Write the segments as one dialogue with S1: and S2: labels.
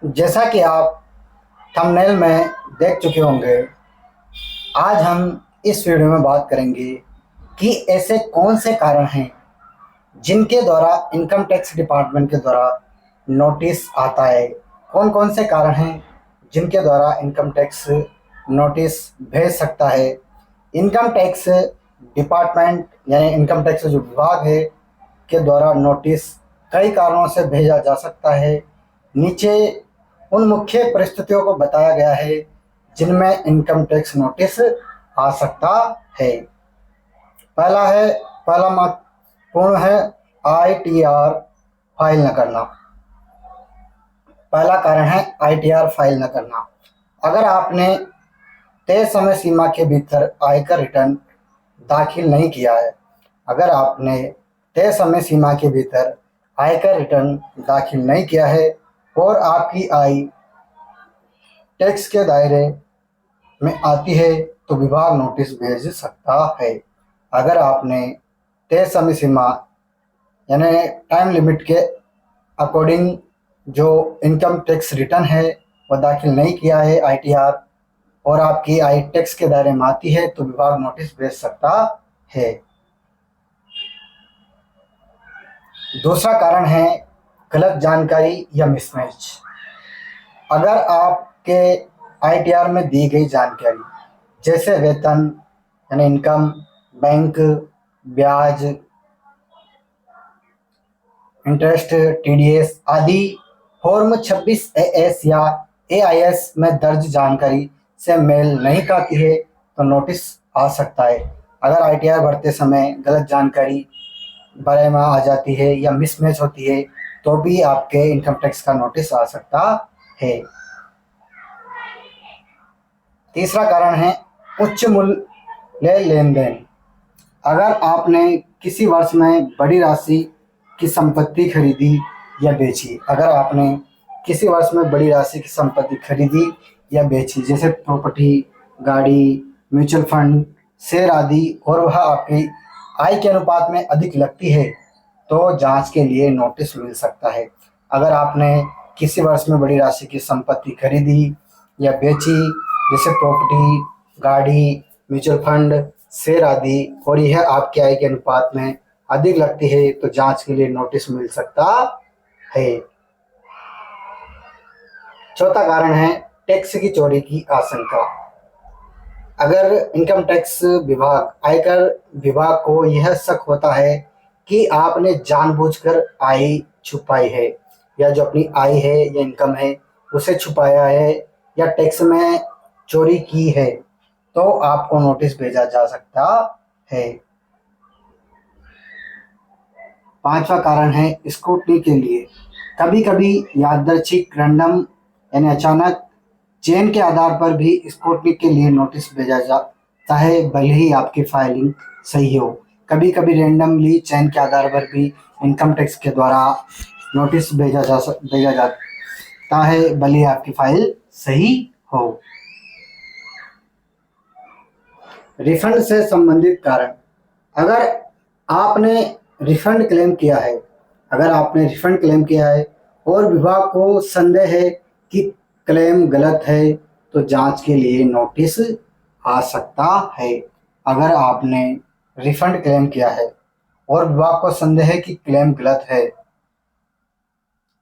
S1: जैसा कि आप थंबनेल में देख चुके होंगे, आज हम इस वीडियो में बात करेंगे कि ऐसे कौन से कारण हैं जिनके द्वारा इनकम टैक्स डिपार्टमेंट के द्वारा नोटिस आता है। कौन कौन से कारण हैं जिनके द्वारा इनकम टैक्स नोटिस भेज सकता है। इनकम टैक्स डिपार्टमेंट यानी इनकम टैक्स जो विभाग है के द्वारा नोटिस कई कारणों से भेजा जा सकता है। नीचे उन मुख्य परिस्थितियों को बताया गया है जिनमें इनकम टैक्स नोटिस आ सकता है। पहला महत्वपूर्ण है आईटीआर फाइल न करना। पहला कारण है आईटीआर फाइल न करना। अगर आपने तय समय सीमा के भीतर आयकर रिटर्न दाखिल नहीं किया है, अगर आपने तय समय सीमा के भीतर आयकर रिटर्न दाखिल नहीं किया है और आपकी आय टैक्स के दायरे में आती है तो विभाग नोटिस भेज सकता है। अगर आपने तय समय सीमा यानी टाइम लिमिट के अकॉर्डिंग जो इनकम टैक्स रिटर्न है वह दाखिल नहीं किया है आईटीआर, और आपकी आय टैक्स के दायरे में आती है तो विभाग नोटिस भेज सकता है। दूसरा कारण है गलत जानकारी या मिसमैच। अगर आपके आईटीआर में दी गई जानकारी जैसे वेतन यानी इनकम, बैंक, ब्याज, इंटरेस्ट, टीडीएस आदि फॉर्म 26 एएस या एआईएस में दर्ज जानकारी से मेल नहीं खाती है तो नोटिस आ सकता है। अगर आईटीआर भरते समय गलत जानकारी बारे में आ जाती है या मिसमैच होती है तो भी आपके इनकम टैक्स का नोटिस आ सकता है। तीसरा कारण है उच्च मूल्य लेन देन। अगर आपने किसी वर्ष में बड़ी राशि की संपत्ति खरीदी या बेची, अगर आपने किसी वर्ष में बड़ी राशि की संपत्ति खरीदी या बेची जैसे प्रॉपर्टी, गाड़ी, म्यूचुअल फंड, शेयर आदि, और वह आपकी आय के अनुपात में अधिक लगती है तो जांच के लिए नोटिस मिल सकता है। अगर आपने किसी वर्ष में बड़ी राशि की संपत्ति खरीदी या बेची जैसे प्रॉपर्टी, गाड़ी, म्यूचुअल फंड, शेयर आदि, और यह आपकी आय के अनुपात में अधिक लगती है तो जांच के लिए नोटिस मिल सकता है। चौथा कारण है टैक्स की चोरी की आशंका। अगर इनकम टैक्स विभाग, आयकर विभाग को यह शक होता है कि आपने जानबूझकर आय छुपाई है या जो अपनी आय है या इनकम है उसे छुपाया है या टैक्स में चोरी की है तो आपको नोटिस भेजा जा सकता है। पांचवा कारण है स्क्रूटनी के लिए। कभी कभी यादृच्छिक, रैंडम यानी अचानक चयन के आधार पर भी स्क्रूटनी के लिए नोटिस भेजा जाता है भले ही आपकी फाइलिंग सही हो। कभी कभी रैंडमली चयन के आधार पर भी इनकम टैक्स के द्वारा नोटिस भेजा जाता है भले ही आपकी फाइल सही हो। रिफंड से संबंधित कारण। अगर आपने रिफंड क्लेम किया है, अगर आपने रिफंड क्लेम किया है और विभाग को संदेह है कि क्लेम गलत है तो जांच के लिए नोटिस आ सकता है। अगर आपने रिफंड क्लेम किया है और विभाग को संदेह है कि क्लेम गलत है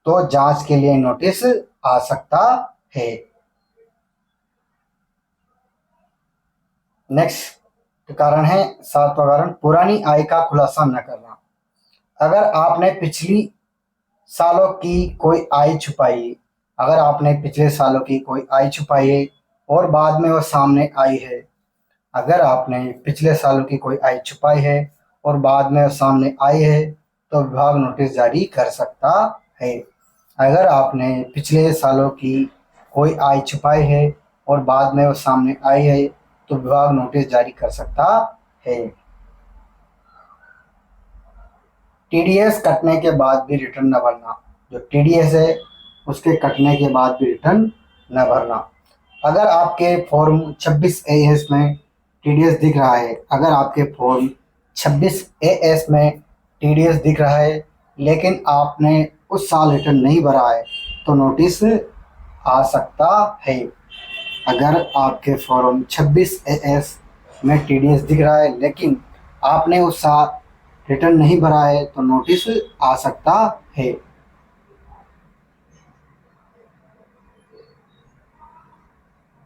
S1: तो जांच के लिए नोटिस आ सकता है। नेक्स्ट कारण है, सातवां कारण, पुरानी आय का खुलासा न करना। अगर आपने पिछली सालों की कोई आय छुपाई, अगर आपने पिछले सालों की कोई आय छुपाई है और बाद में वो सामने आई है, अगर आपने पिछले सालों की कोई आय छुपाई है और बाद में वो सामने आई है तो विभाग नोटिस जारी कर सकता है। अगर आपने पिछले सालों की कोई आय छुपाई है और बाद में वो सामने आई है तो विभाग नोटिस जारी कर सकता है। टीडीएस कटने के बाद भी रिटर्न न भरना। जो टीडीएस है उसके कटने के बाद भी रिटर्न न भरना। अगर आपके फॉर्म 26 एएस में टीडीएस दिख रहा है, अगर आपके फॉर्म 26 एएस में टीडीएस दिख रहा है लेकिन आपने उस साल रिटर्न नहीं भरा है तो नोटिस आ सकता है। अगर आपके फॉर्म 26AS में TDS दिख रहा है लेकिन आपने उस साल रिटर्न नहीं भरा है तो नोटिस आ सकता है।